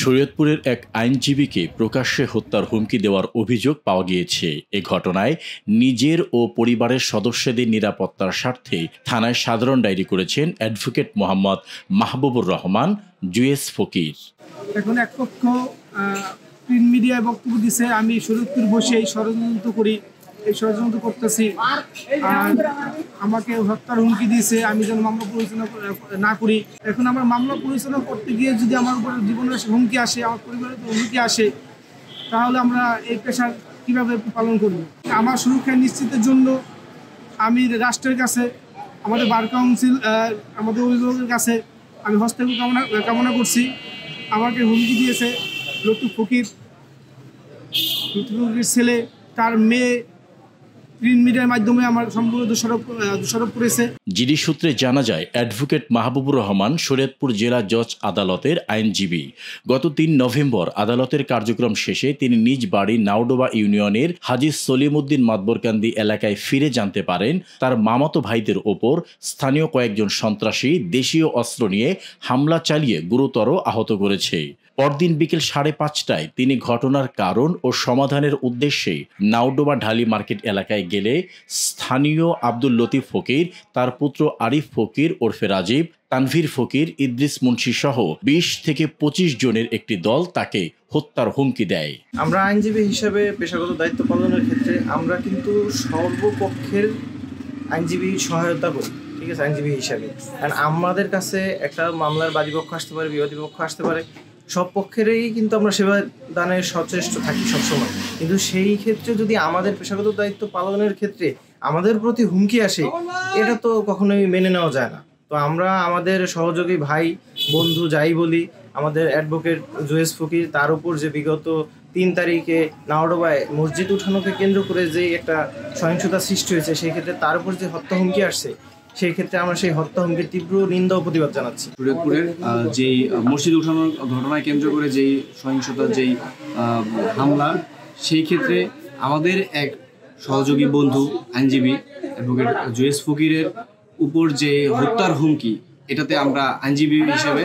শরীয়তপুরের এক আইনজীবীকে প্রকাশ্যে হত্যার হুমকি দেওয়ার অভিযোগ পাওয়া গিয়েছে। এ ঘটনায় নিজের ও পরিবারের সদস্যদের নিরাপত্তার স্বার্থে থানায় সাধারণ ডায়েরি করেছেন অ্যাডভোকেট মোহাম্মদ মাহবুবুর রহমান জুয়েস ফকির। এখন এক পক্ষ প্রিন্ট মিডিয়ায় বক্তব্য দিছে আমি শরীয়তপুর বসে এই ষড়যন্ত্র করি, এই ষড়যন্ত্র করতেছি, আর আমাকে হত্যার হুমকি দিয়েছে আমি যেন মামলা পরিচালনা না করি। এখন আমার মামলা পরিচালনা করতে গিয়ে যদি আমার উপর জীবনের হুমকি আসে, আমার পরিবারের হুমকি আসে, তাহলে আমরা এই পেশা কীভাবে পালন করব? আমার সুরক্ষা নিশ্চিতের জন্য আমি রাষ্ট্রের কাছে, আমাদের বার কাউন্সিল, আমাদের অভিভাবকের কাছে আমি হস্তক্ষেপ কামনা করছি। আমাকে হুমকি দিয়েছে লতিফ ফকির ছেলে, তার মেয়ে প্রিন্ট মিডিয়ার মাধ্যমে আমার সম্পূর্ণ দোষারোপ করেছে। জিডি সূত্রে জানা যায়, অ্যাডভোকেট মাহবুবুর রহমান শরীয়তপুর জেলা জজ আদালতের আইনজীবী। গত ৩ নভেম্বর আদালতের কার্যক্রম শেষে তিনি নিজ বাড়ি নাওডোবা ইউনিয়নের হাজী সলিমউদ্দিন মাতবরকান্দি এলাকায় ফিরে জানতে পারেন তার মামাতো ভাইদের ওপর স্থানীয় কয়েকজন সন্ত্রাসী দেশীয় অস্ত্র নিয়ে হামলা চালিয়ে গুরুতর আহত করেছে। পরদিন বিকেল 5:30টায় তিনি ঘটনার কারণ ও সমাধানের উদ্দেশ্যে নাওডোবা ঢালি মার্কেট এলাকায় গেলে স্থানীয় আব্দুল লতিফ ফকির, তার পুত্র আরিফ ফকির ওরফে রাজীব, তানভীর ফকির, ইদ্রিস মুন্সি সহ 20 থেকে 25 জনের একটি দল তাকে হত্যার হুমকি দেয়। আমরা আইনজীবী হিসেবে পেশাগত দায়িত্ব পালনের ক্ষেত্রে আমরা কিন্তু সর্বপক্ষের আইনজীবী সহায়তা করি, ঠিক আছে, আইনজীবী হিসাবে। কারণ আমাদের কাছে একটা মামলার বাদীপক্ষ আসতে পারে, বিবাদী পক্ষ আসতে পারে, সব পক্ষেরই কিন্তু আমরা সেবা দানের সচেষ্ট থাকি সবসময়। কিন্তু সেই ক্ষেত্রে যদি আমাদের পেশাগত দায়িত্ব পালনের ক্ষেত্রে আমাদের প্রতি হুমকি আসে, এটা তো কখনোই মেনে নেওয়া যায় না। তো আমরা আমাদের সহযোগী ভাই বন্ধু যাই বলি, আমাদের অ্যাডভোকেট জুয়েস ফকির, তার উপর যে বিগত 3 তারিখে নাওডোবায় মসজিদ উঠানোকে কেন্দ্র করে যে একটা সহিংসতা সৃষ্টি হয়েছে, সেই ক্ষেত্রে তার উপর যে হত্যা হুমকি আসছে, সেই ক্ষেত্রে আমরা সেই হত্যা হুমকির তীব্র নিন্দা ও প্রতিবাদ জানাচ্ছি। শরীয়তপুরের যেই মসজিদ উঠানোর ঘটনায় কেন্দ্র করে যেই সহিংসতার যেই হামলা, সেই ক্ষেত্রে আমাদের এক সহযোগী বন্ধু আইনজীবী অ্যাডভোকেট জুয়েস ফকিরের উপর যে হত্যার হুমকি, এটাতে আমরা আইনজীবী হিসেবে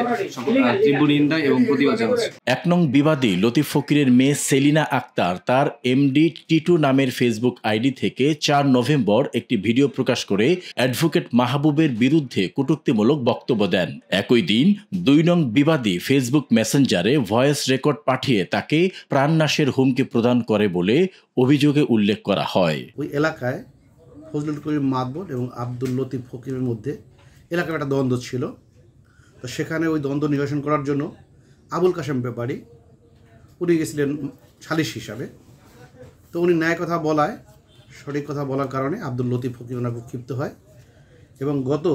তীব্র নিন্দা এবং প্রতিবাদ জানাচ্ছি। 1 নং বিবাদী লতিফ ফকিরের মেয়ে সেলিনা আক্তার তার এমডি টিটু নামের ফেসবুক আইডি থেকে 4 নভেম্বর একটি ভিডিও প্রকাশ করে অ্যাডভোকেট মাহবুবের বিরুদ্ধে কটূক্তিমূলক বক্তব্য দেন। একই দিন 2 নং বিবাদী ফেসবুক মেসেঞ্জারে ভয়েস রেকর্ড পাঠিয়ে তাকে প্রাণনাশের হুমকি প্রদান করে বলে অভিযোগে উল্লেখ করা হয়। ওই এলাকায় ফজলুল করিম মাতবর এবং আব্দুল লতিফ ফকিরের মধ্যে এলাকায় একটা দ্বন্দ্ব ছিল। তো সেখানে ওই দ্বন্দ্ব নিরসন করার জন্য আবুল কাশেম ব্যাপারী উনি গেছিলেন সালিশ হিসাবে। তো উনি ন্যায় কথা বলায়, সঠিক কথা বলার কারণে আব্দুল লতিফ ফকির ওনার খুব ক্ষিপ্ত হয় এবং গত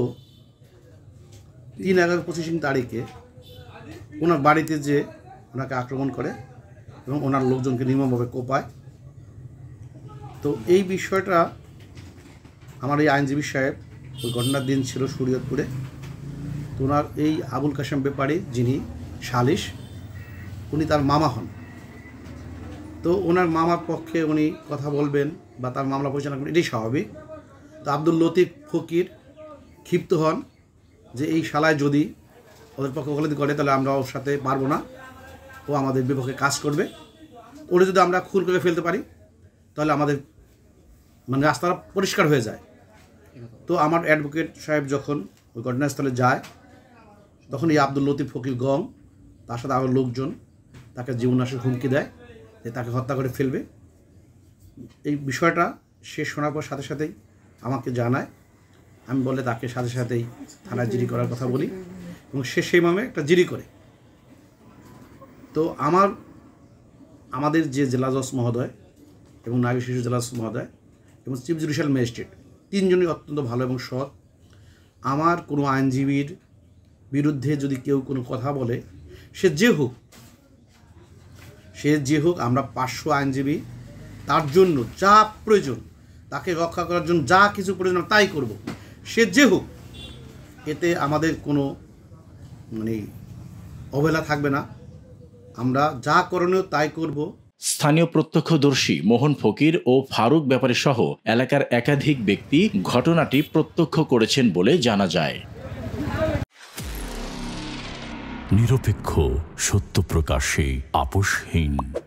3/11/25 তারিখে ওনার বাড়িতে যে ওনাকে আক্রমণ করে এবং ওনার লোকজনকে নির্মমভাবে কোপায়। তো এই বিষয়টা আমার এই আইনজীবী সাহেব, ওই ঘটনার দিন ছিল শরীয়তপুরে। তো ওনার এই আবুল কাশেম ব্যাপারী যিনি সালিশ, উনি তার মামা হন। তো ওনার মামার পক্ষে উনি কথা বলবেন বা তার মামলা পরিচালনা করবেন, এটাই স্বাভাবিক। তো আব্দুল লতিফ ফকির ক্ষিপ্ত হন যে এই শালায় যদি ওদের পক্ষে ওকালতি করে তাহলে আমরা ওর সাথে পারবো না, ও আমাদের বিপক্ষে কাজ করবে। ওটা যদি আমরা খুন করে ফেলতে পারি তাহলে আমাদের মানে রাস্তাটা পরিষ্কার হয়ে যায়। তো আমার অ্যাডভোকেট সাহেব যখন ওই ঘটনাস্থলে যায়, তখন এই আব্দুল লতিফ ফকির গং তার সাথে আরও লোকজন তাকে জীবননাশের হুমকি দেয় যে তাকে হত্যা করে ফেলবে। এই বিষয়টা সে শোনার পর সাথে সাথেই আমাকে জানায়। আমি বলে তাকে সাথে সাথেই থানায় জিডি করার কথা বলি এবং সে সেই মামে একটা জিডি করে। তো আমাদের যে জেলা জজ মহোদয় এবং নায়ব শিশু জেলা জজ মহোদয় এবং চিফ জুডিশিয়াল ম্যাজিস্ট্রেট, 3 জনই অত্যন্ত ভালো এবং সৎ। আমার কোনো আইনজীবীর বিরুদ্ধে যদি কেউ কোনো কথা বলে, সে যে হোক, আমরা 500 আইনজীবী তার জন্য যা প্রয়োজন, তাকে রক্ষা করার জন্য যা কিছু প্রয়োজন তাই করব, সে যে হোক। এতে আমাদের কোনো মানে অবহেলা থাকবে না, আমরা যা করণীয় তাই করব। স্থানীয় প্রত্যক্ষদর্শী মোহন ফকির ও ফারুক ব্যাপারী সহ এলাকার একাধিক ব্যক্তি ঘটনাটি প্রত্যক্ষ করেছেন বলে জানা যায়। নিরপেক্ষ, সত্য প্রকাশে আপোষহীন।